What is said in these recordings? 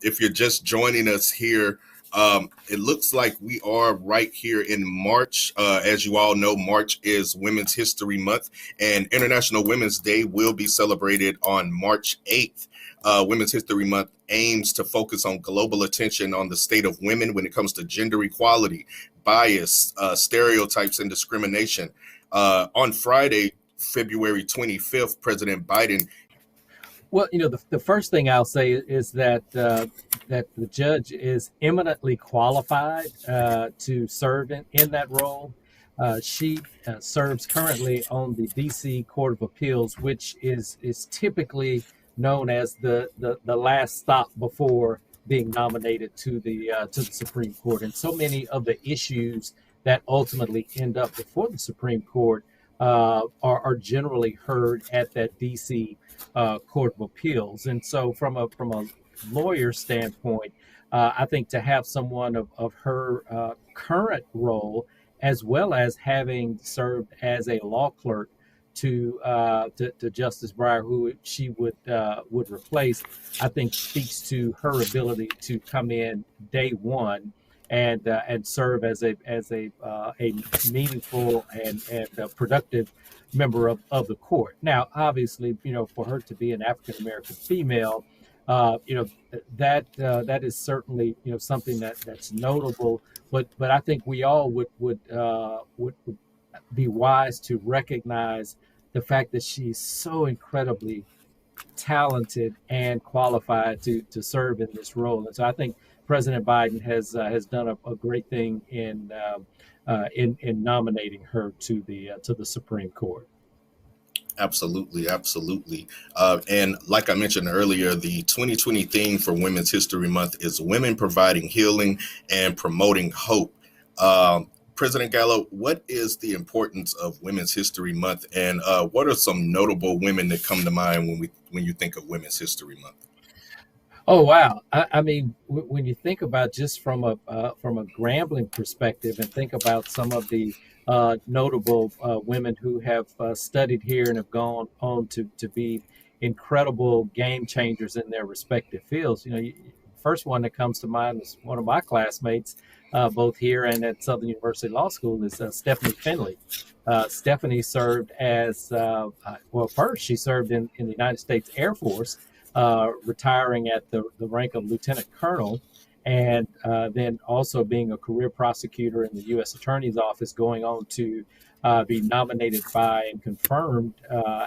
If you're just joining us here, it looks like we are right here in March. As you all know, March is Women's History Month, and International Women's Day will be celebrated on March 8th. Women's History Month aims to focus on global attention on the state of women when it comes to gender equality, bias, stereotypes, and discrimination. On Friday, February 25th, President Biden. Well, the first thing I'll say is that the judge is eminently qualified to serve in that role. She serves currently on the D.C. Court of Appeals, which is typically known as the last stop before being nominated to the Supreme Court. And so many of the issues that ultimately end up before the Supreme Court are generally heard at that D.C. Court of Appeals. And so, from a lawyer standpoint, I think to have someone of her current role, as well as having served as a law clerk to Justice Breyer, who she would replace, I think speaks to her ability to come in day one and serve as a meaningful and productive member of the court. Now, obviously, for her to be an African American female, that is certainly something that's notable. But I think we all would be wise to recognize the fact that she's so incredibly talented and qualified to serve in this role. And so I think President Biden has done a great thing in nominating her to the Supreme Court. Absolutely, absolutely. And like I mentioned earlier, the 2020 theme for Women's History Month is Women Providing Healing and Promoting Hope. President Gallo, what is the importance of Women's History Month, and what are some notable women that come to mind when you think of Women's History Month? Oh wow! I mean, when you think about just from a Grambling perspective, and think about some of the notable women who have studied here and have gone on to be incredible game changers in their respective fields. First one that comes to mind is one of my classmates, both here and at Southern University Law School, is Stephanie Finley. Stephanie served as first she served in the United States Air Force, retiring at the rank of lieutenant colonel, and then also being a career prosecutor in the U.S. Attorney's Office, going on to be nominated by and confirmed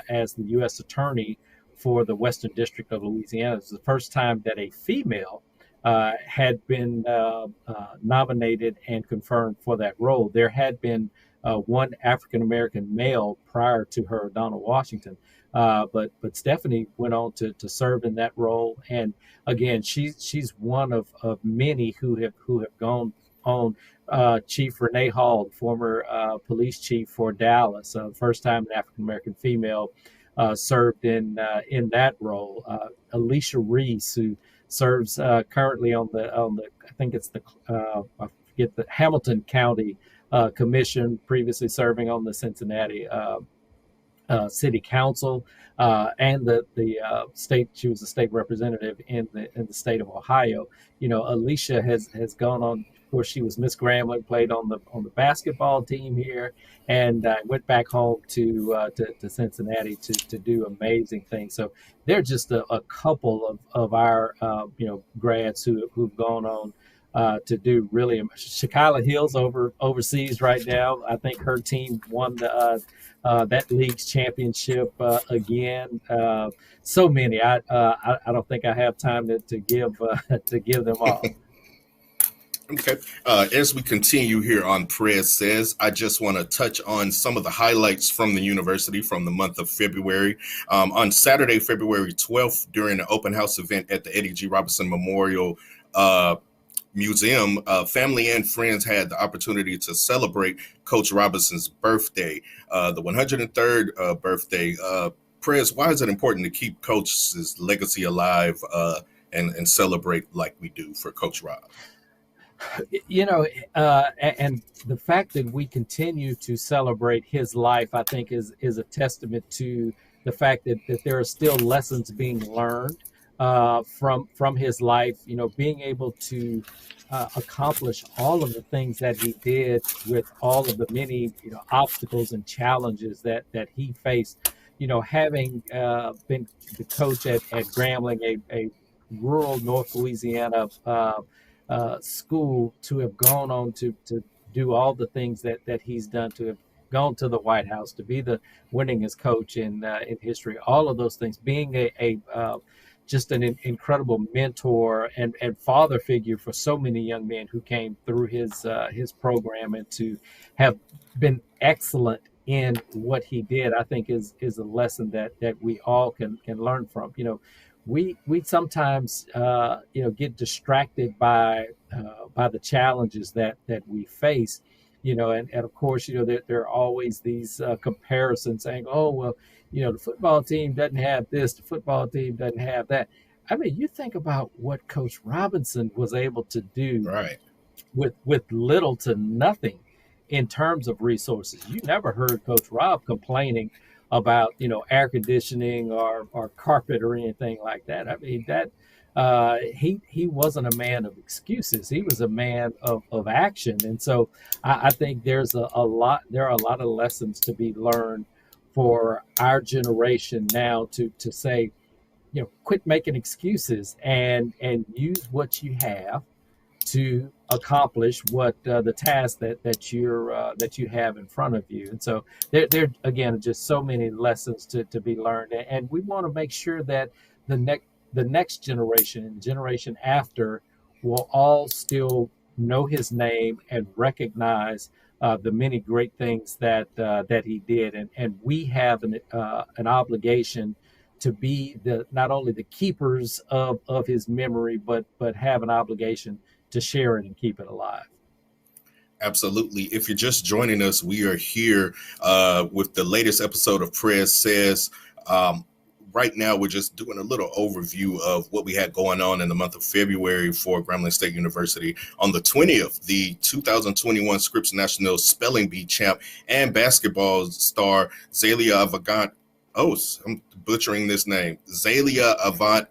as the U.S. Attorney for the Western District of Louisiana. It was the first time that a female had been nominated and confirmed for that role. There had been one African American male prior to her, Donald Washington, but Stephanie went on to serve in that role. And again, she's one of many who have gone on. Chief Renee Hall, former police chief for Dallas, first time an African American female served in that role. Alicia Reese, who serves currently on the I think it's I forget, the Hamilton County Commission, previously serving on the Cincinnati City Council, and the state. She was a state representative in the state of Ohio. Alicia has gone on. Of course, she was Miss Grambling, played on the basketball team here, and went back home to Cincinnati to do amazing things. So they're just a couple of our grads who've gone on to do really. Shaquilla Hill's overseas right now. I think her team won that league's championship again. So many. I don't think I have time to give them all. Okay. As we continue here on Prez Says, I just want to touch on some of the highlights from the university from the month of February. On Saturday, February 12th, during an open house event at the Eddie G. Robinson Memorial Museum, family and friends had the opportunity to celebrate Coach Robinson's birthday, the 103rd birthday. Prez, why is it important to keep Coach's legacy alive and celebrate like we do for Coach Rob? And the fact that we continue to celebrate his life, I think, is a testament to the fact that there are still lessons being learned from his life. Being able to accomplish all of the things that he did with all of the many obstacles and challenges that he faced. Having been the coach at Grambling, a rural North Louisiana school, to have gone on to do all the things that he's done, to have gone to the White House, to be the winningest coach in history, all of those things, being a just an incredible mentor and father figure for so many young men who came through his program, and to have been excellent in what he did, I think is a lesson that we all can learn from. We sometimes get distracted by the challenges that we face. And of course, there are always these comparisons saying, oh, well, the football team doesn't have this, the football team doesn't have that. I mean, you think about what Coach Robinson was able to do Right. with little to nothing in terms of resources. You never heard Coach Rob complaining about air conditioning or carpet or anything like that. I mean, that he wasn't a man of excuses. He was a man of action. And so I think there are a lot of lessons to be learned for our generation now, to say, quit making excuses and use what you have to accomplish what the task that you have in front of you. And so there again just so many lessons to be learned, and we want to make sure that the next generation and generation after will all still know his name and recognize the many great things that he did, and we have an obligation to be not only the keepers of his memory, but have an obligation to share it and keep it alive. Absolutely. If you're just joining us, we are here with the latest episode of Prez Says. Right now, we're just doing a little overview of what we had going on in the month of February for Grambling State University. On the 20th, the 2021 Scripps National Spelling Bee champ and basketball star Zalia Avant. Oh, I'm butchering this name. Zalia Avant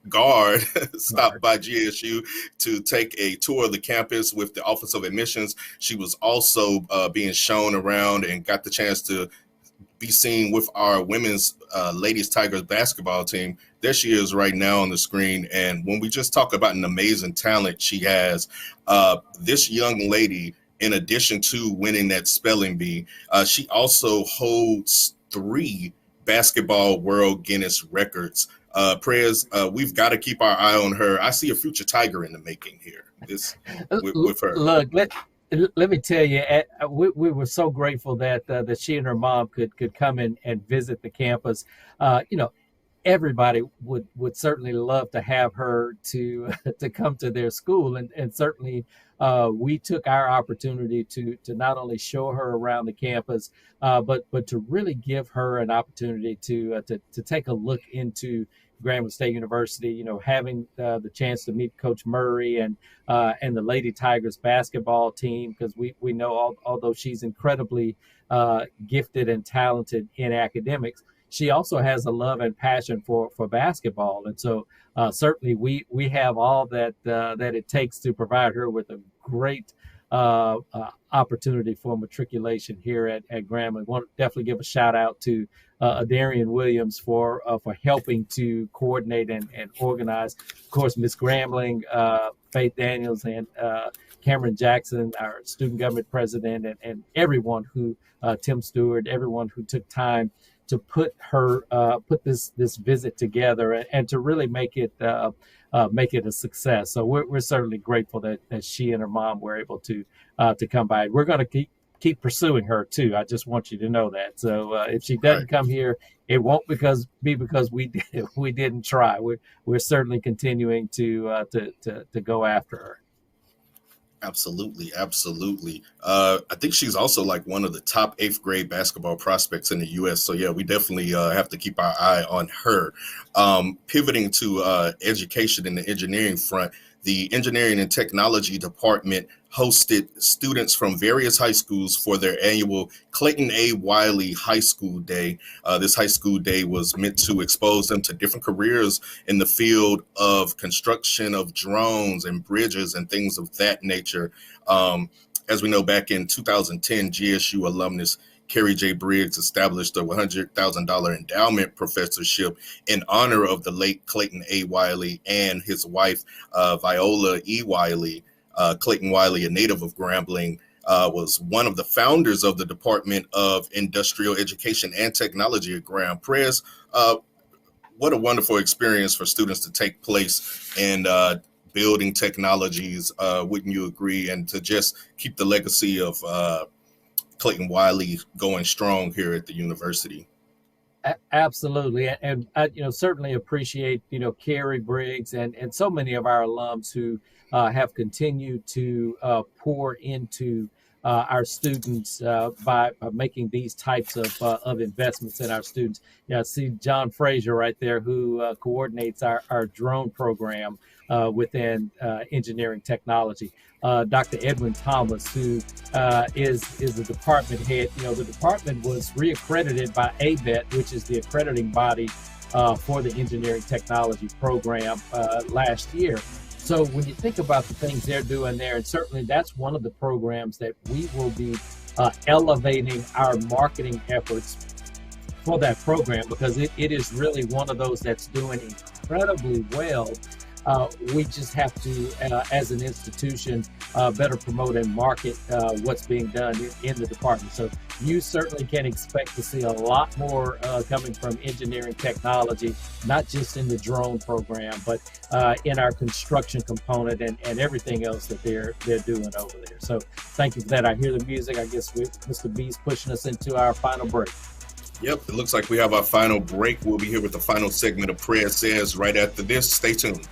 Guard stopped by GSU to take a tour of the campus with the Office of Admissions. She was also being shown around and got the chance to be seen with our women's Ladies Tigers basketball team. There she is right now on the screen. And when we just talk about an amazing talent she has, this young lady, in addition to winning that spelling bee, she also holds 3 basketball world Guinness records. Prez, we've got to keep our eye on her. I see a future Tiger in the making here. With her. Look, let me tell you, we were so grateful that she and her mom could come in and visit the campus. Everybody would certainly love to have her to come to their school, and certainly we took our opportunity to not only show her around the campus, but to really give her an opportunity to take a look into Grambling State University. Having the chance to meet Coach Murray and the Lady Tigers basketball team, because we know although she's incredibly gifted and talented in academics, she also has a love and passion for basketball. And so certainly we have all that it takes to provide her with a great opportunity for matriculation here at Grambling. I want to definitely give a shout out to Darian Williams for helping to coordinate and organize. Of course, Miss Grambling, Faith Daniels, and Cameron Jackson, our student government president, and everyone who, Tim Stewart, everyone who took time to put this visit together and to really make it a success. So we're certainly grateful that she and her mom were able to come by. We're going to keep pursuing her too. I just want you to know that. So if she doesn't come here, it won't be because we didn't try. We're certainly continuing to go after her. Absolutely. I think she's also like one of the top 8th grade basketball prospects in the U.S. So yeah, we definitely have to keep our eye on her. Pivoting to education in the engineering front, the Engineering and Technology Department hosted students from various high schools for their annual Clayton A. Wiley High School Day. This high school day was meant to expose them to different careers in the field of construction of drones and bridges and things of that nature. As we know, back in 2010, GSU alumnus Kerry J. Briggs established a $100,000 endowment professorship in honor of the late Clayton A. Wiley and his wife, Viola E. Wiley. Clayton Wiley, a native of Grambling, was one of the founders of the Department of Industrial Education and Technology at Graham. Prez, what a wonderful experience for students to take place in building technologies, wouldn't you agree? And to just keep the legacy of Clayton Wiley going strong here at the university. Absolutely, and I, certainly appreciate Kerry Briggs and so many of our alums who have continued to pour into our students by making these types of investments in our students. I see John Frazier right there, who coordinates our drone program within engineering technology. Dr. Edwin Thomas, who is the department head. The department was reaccredited by ABET, which is the accrediting body for the engineering technology program last year. So when you think about the things they're doing there, and certainly that's one of the programs that we will be elevating our marketing efforts for that program, because it is really one of those that's doing incredibly well. We just have to, as an institution, better promote and market what's being done in the department. So you certainly can expect to see a lot more coming from engineering technology, not just in the drone program, but in our construction component and everything else that they're doing over there. So thank you for that. I hear the music. I guess Mr. B's pushing us into our final break. Yep, it looks like we have our final break. We'll be here with the final segment of Prez Says right after this. Stay tuned.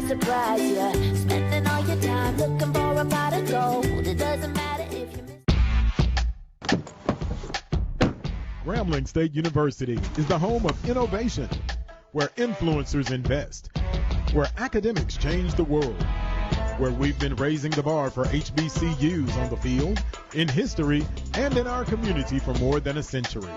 Surprise you, spending all your time looking for a pot of gold. It doesn't matter if you miss. Grambling State University is the home of innovation, where influencers invest, where academics change the world, where we've been raising the bar for HBCUs on the field, in history, and in our community for more than a century.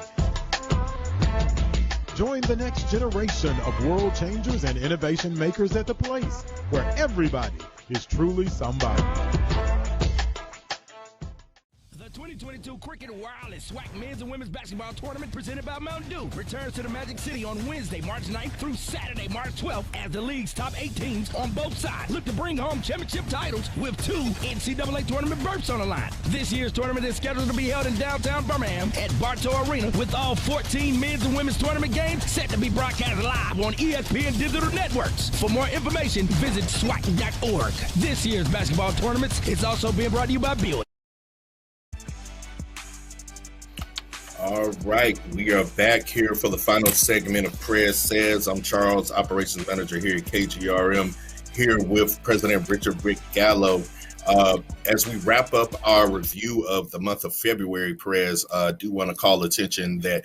Join the next generation of world changers and innovation makers at the place where everybody is truly somebody. The 2022 Cricket Wireless SWAC Men's and Women's Basketball Tournament presented by Mountain Dew returns to the Magic City on Wednesday, March 9th through Saturday, March 12th, as the league's top 8 teams on both sides look to bring home championship titles with 2 NCAA tournament berths on the line. This year's tournament is scheduled to be held in downtown Birmingham at Bartow Arena, with all 14 men's and women's tournament games set to be broadcast live on ESPN digital networks. For more information, visit SWAC.org. This year's basketball tournaments is also being brought to you by Bill. All right, we are back here for the final segment of Prez Says. I'm Charles, Operations Manager here at KGRM, here with President Richard Rick Gallot. As we wrap up our review of the month of February, Prez, do want to call attention that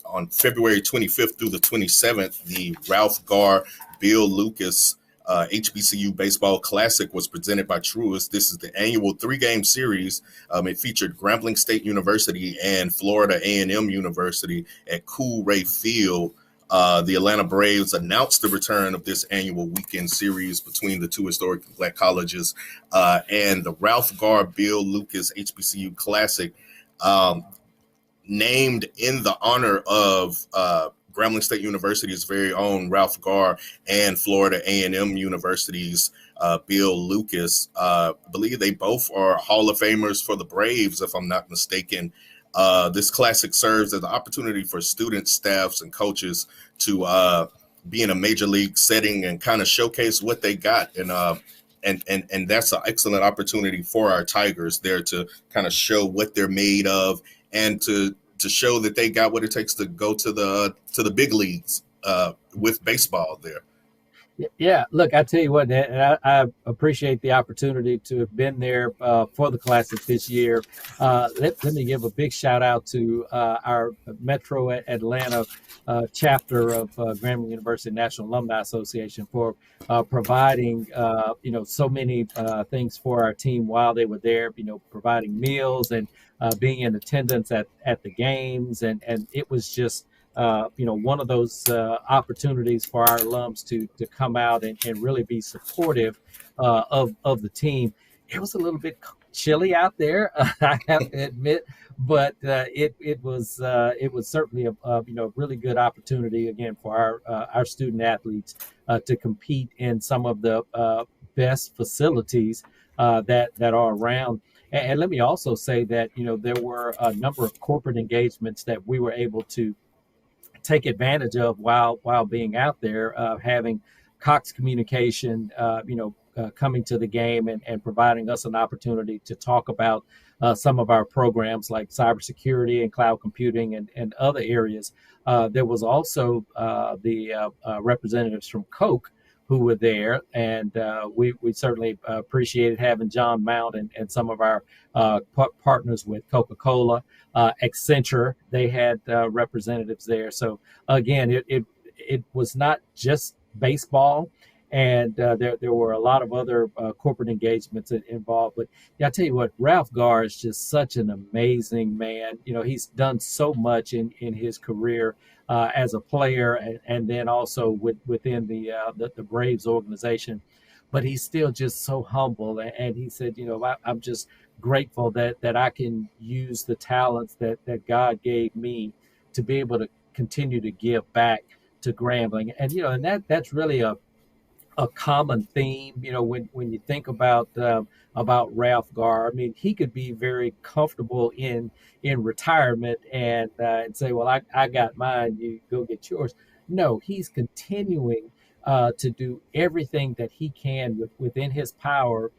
on February 25th through the 27th, the Ralph Garr Bill Lucas HBCU Baseball Classic was presented by Truist. This is the annual 3-game series. It featured Grambling State University and Florida A&M University at Coolray Field. The Atlanta Braves announced the return of this annual weekend series between the two historic black colleges, and the Ralph Garr Bill Lucas HBCU Classic, named in the honor of Grambling State University's very own Ralph Garr and Florida A&M University's Bill Lucas. I believe they both are Hall of Famers for the Braves, if I'm not mistaken. This classic serves as an opportunity for students, staffs, and coaches to be in a major league setting and kind of showcase what they got. And that's an excellent opportunity for our Tigers there to kind of show what they're made of and to show that they got what it takes to go to the big leagues with baseball there. Yeah, look, I tell you what, and I appreciate the opportunity to have been there for the Classic this year. Let me give a big shout out to our Metro Atlanta chapter of Grambling University National Alumni Association for providing, so many things for our team while they were there, providing meals and being in attendance at the games. And it was just, one of those opportunities for our alums to come out and really be supportive of the team. It was a little bit chilly out there, I have to admit, but it was certainly a really good opportunity again for our student athletes to compete in some of the best facilities that are around. And let me also say that there were a number of corporate engagements that we were able to take advantage of while being out there, having Cox Communication, coming to the game and providing us an opportunity to talk about some of our programs like cybersecurity and cloud computing and other areas. There was also the representatives from Coke who were there, and we certainly appreciated having John Mount and some of our partners with Coca-Cola, Accenture. They had representatives there. So again, it was not just baseball, and there were a lot of other corporate engagements involved. But yeah, I tell you what, Ralph Garr is just such an amazing man. He's done so much in his career as a player, and then also within the Braves organization. But he's still just so humble, and he said, I'm just grateful that I can use the talents that God gave me to be able to continue to give back to Grambling. And that's really a common theme, when you think about Ralph Garr. I mean, he could be very comfortable in retirement and say, well, I got mine, you go get yours. No, he's continuing to do everything that he can within his power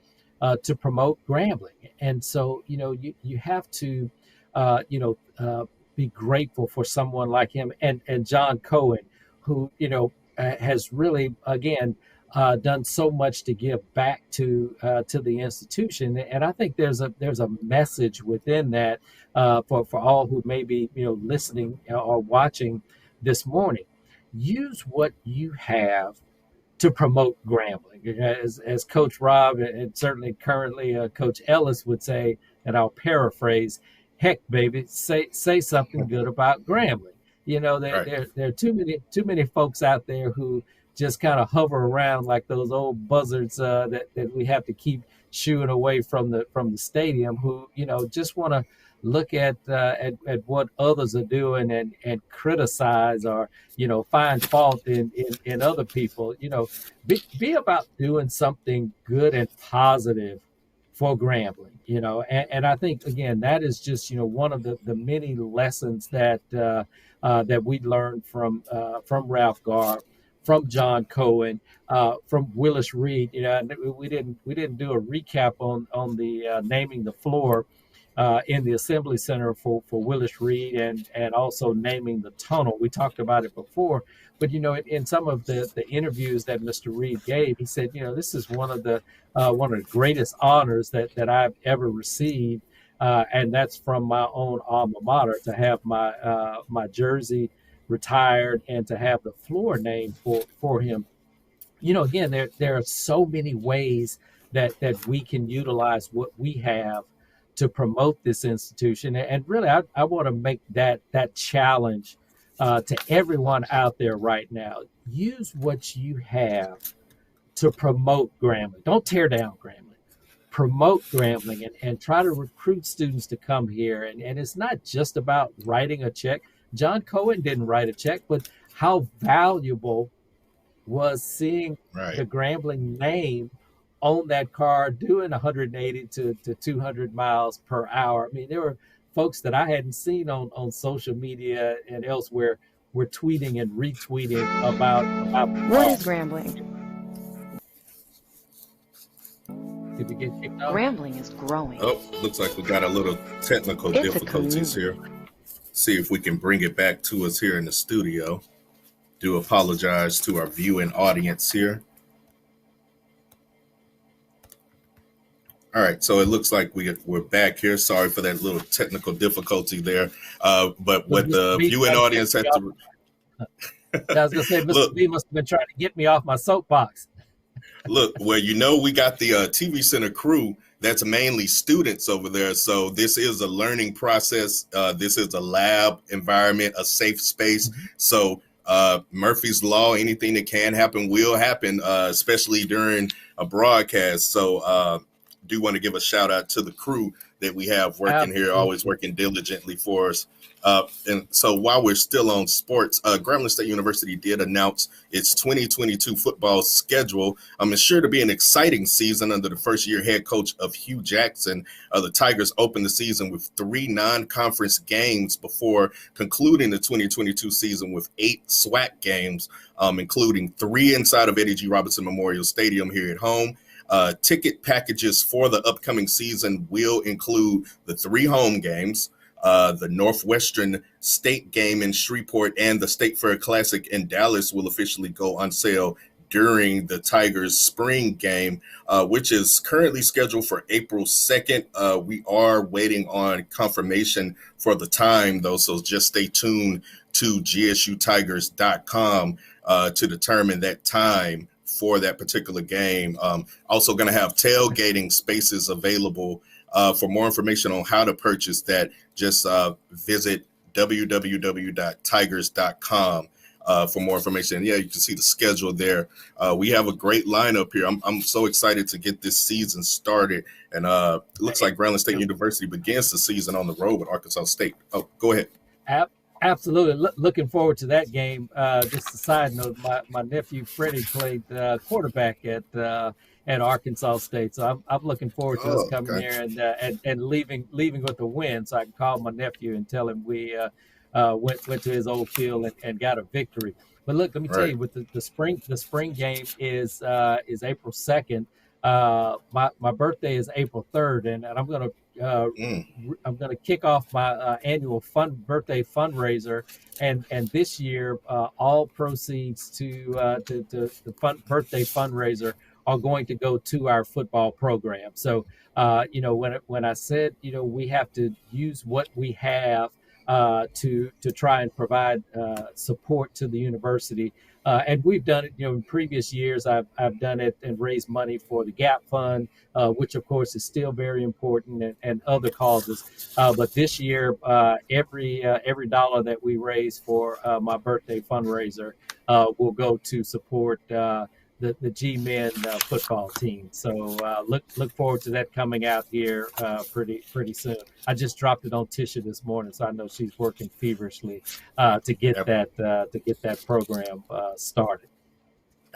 to promote Grambling. And so, you have to, be grateful for someone like him and John Cohen, who, has really, again, done so much to give back to the institution. And I think there's a message within that for all who may be, listening or watching this morning. Use what you have to promote Grambling. As Coach Rob and certainly currently Coach Ellis would say, and I'll paraphrase, heck, baby, say something good about Grambling. There are too many folks out there who just kind of hover around like those old buzzards that we have to keep shooing away from the stadium, who just want to look at what others are doing and criticize or find fault in other people. Be about doing something good and positive for Grambling. And I think again that is just one of the many lessons that we learned from Ralph Garr, from John Cohen, from Willis Reed. We didn't do a recap on the naming the floor in the Assembly Center for Willis Reed and also naming the tunnel. We talked about it before, but in some of the interviews that Mr. Reed gave, he said, this is one of the greatest honors that I've ever received, and that's from my own alma mater, to have my jersey retired and to have the floor named for him. Again, there are so many ways that we can utilize what we have to promote this institution. And really, I want to make that challenge to everyone out there right now. Use what you have to promote Grambling. Don't tear down Grambling. Promote Grambling and try to recruit students to come here. And it's not just about writing a check. John Cohen didn't write a check, but how valuable was seeing the Grambling name on that car doing 180 to 200 miles per hour. I mean, there were folks that I hadn't seen on social media and elsewhere were tweeting and retweeting about the What call. is rambling? Did we get kicked off? Rambling is growing. Oh, looks like we got a little technical It's a difficulties here. community. See if we can bring it back to us here in the studio. Do apologize to our viewing audience here. All right, so it looks like we're back here. Sorry for that little technical difficulty there. But what Mr. the B viewing tried to audience get had me to I was gonna say, Mr. look, B must have been trying to get me off my soapbox. look, well, we got the TV Center crew that's mainly students over there. So this is a learning process. This is a lab environment, a safe space. So Murphy's Law, anything that can happen will happen, especially during a broadcast. So do want to give a shout out to the crew that we have working here, always working diligently for us. And so while we're still on sports, Grambling State University did announce its 2022 football schedule. It's sure to be an exciting season under the first-year head coach of Hugh Jackson. The Tigers opened the season with 3 non-conference games before concluding the 2022 season with 8 SWAC games, including 3 inside of Eddie G. Robinson Memorial Stadium here at home. Ticket packages for the upcoming season will include the 3 home games, the Northwestern State game in Shreveport, and the State Fair Classic in Dallas will officially go on sale during the Tigers spring game, which is currently scheduled for April 2nd. We are waiting on confirmation for the time, though, so just stay tuned to gsutigers.com to determine that time for that particular game. Also going to have tailgating spaces available. For more information on how to purchase that, just visit www.tigers.com for more information. Yeah, you can see the schedule there. We have a great lineup here. I'm so excited to get this season started. And it looks like Grambling State University begins the season on the road with Arkansas State. Oh, go ahead. Absolutely. Looking forward to that game. Just a side note, my nephew Freddie played quarterback at Arkansas State, so I'm looking forward to us coming here and leaving with a win, so I can call my nephew and tell him we went to his old field and got a victory. But look, let me tell you, with the spring game is April 2nd. My birthday is April 3rd, and I'm gonna kick off my annual birthday fundraiser, and this year all proceeds to the birthday fundraiser are going to go to our football program. So when I said we have to use what we have to try and provide support to the university. And we've done it, in previous years. I've done it and raised money for the Gap Fund, which of course is still very important, and other causes. But this year, every dollar that we raise for my birthday fundraiser will go to support the G-Men football team. So look forward to that coming out here pretty soon. I just dropped it on Tisha this morning, so I know she's working feverishly to get that program started.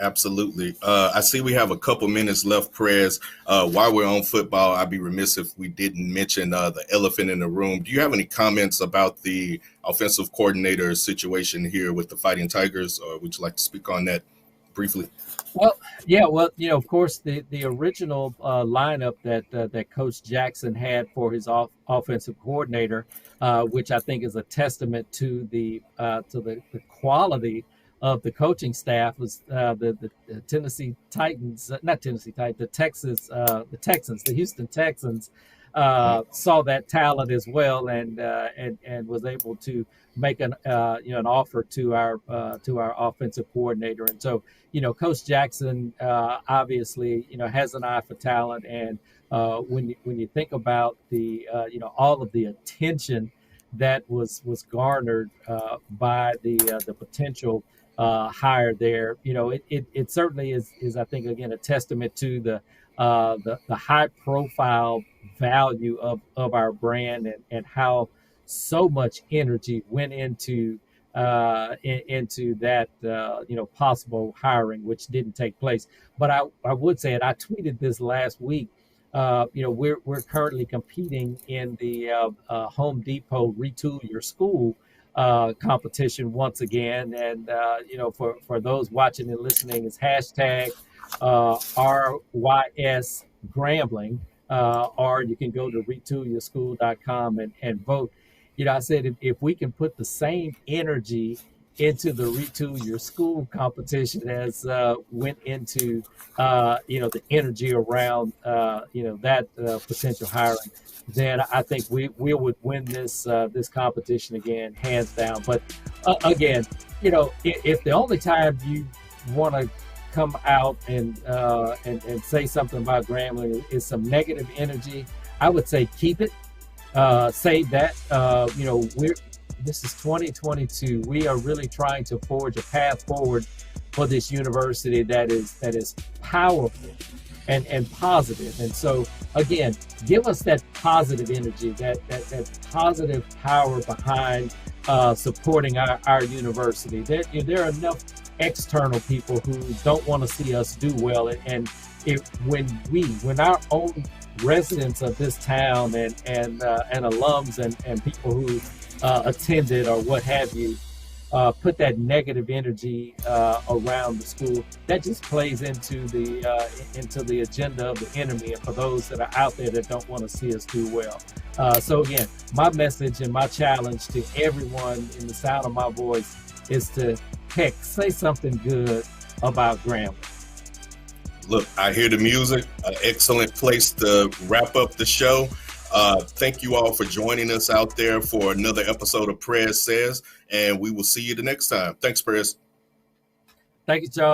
Absolutely. I see we have a couple minutes left, Prez. While we're on football, I'd be remiss if we didn't mention the elephant in the room. Do you have any comments about the offensive coordinator situation here with the Fighting Tigers, or would you like to speak on that briefly? Well, of course, the original lineup that Coach Jackson had for his offensive coordinator, which I think is a testament to the quality of the coaching staff, was the Tennessee Titans, not Tennessee Titans, the Texans, the Houston Texans. Saw that talent as well, and was able to make an offer to our offensive coordinator. And so Coach Jackson obviously has an eye for talent, and when you think about the all of the attention that was garnered by the potential hire there, it certainly is I think again a testament to the high profile value of our brand, and how so much energy went into that possible hiring, which didn't take place. But I would say, and I tweeted this last week, we're currently competing in the Home Depot Retool Your School competition once again. And, for those watching and listening, it's hashtag RYS Grambling, or you can go to retoolyourschool.com and vote. I said if we can put the same energy into the Retool Your School competition as went into the energy around that potential hiring, then I think we would win this competition again, hands down. But again, if the only time you want to come out and say something about Grambling is some negative energy, I would say keep it. Say that this is 2022. We are really trying to forge a path forward for this university that is powerful and positive. And so again, give us that positive energy, that positive power behind supporting our university. There are enough external people who don't want to see us do well, and when our own residents of this town and alums and people who attended or what have you put that negative energy around the school, that just plays into the agenda of the enemy, and for those that are out there that don't want to see us do well. So again, my message and my challenge to everyone in the sound of my voice is to say something good about Grambling. Look, I hear the music. An excellent place to wrap up the show. Thank you all for joining us out there for another episode of Prez Says, and we will see you the next time. Thanks, Prez. Thank you, Charles.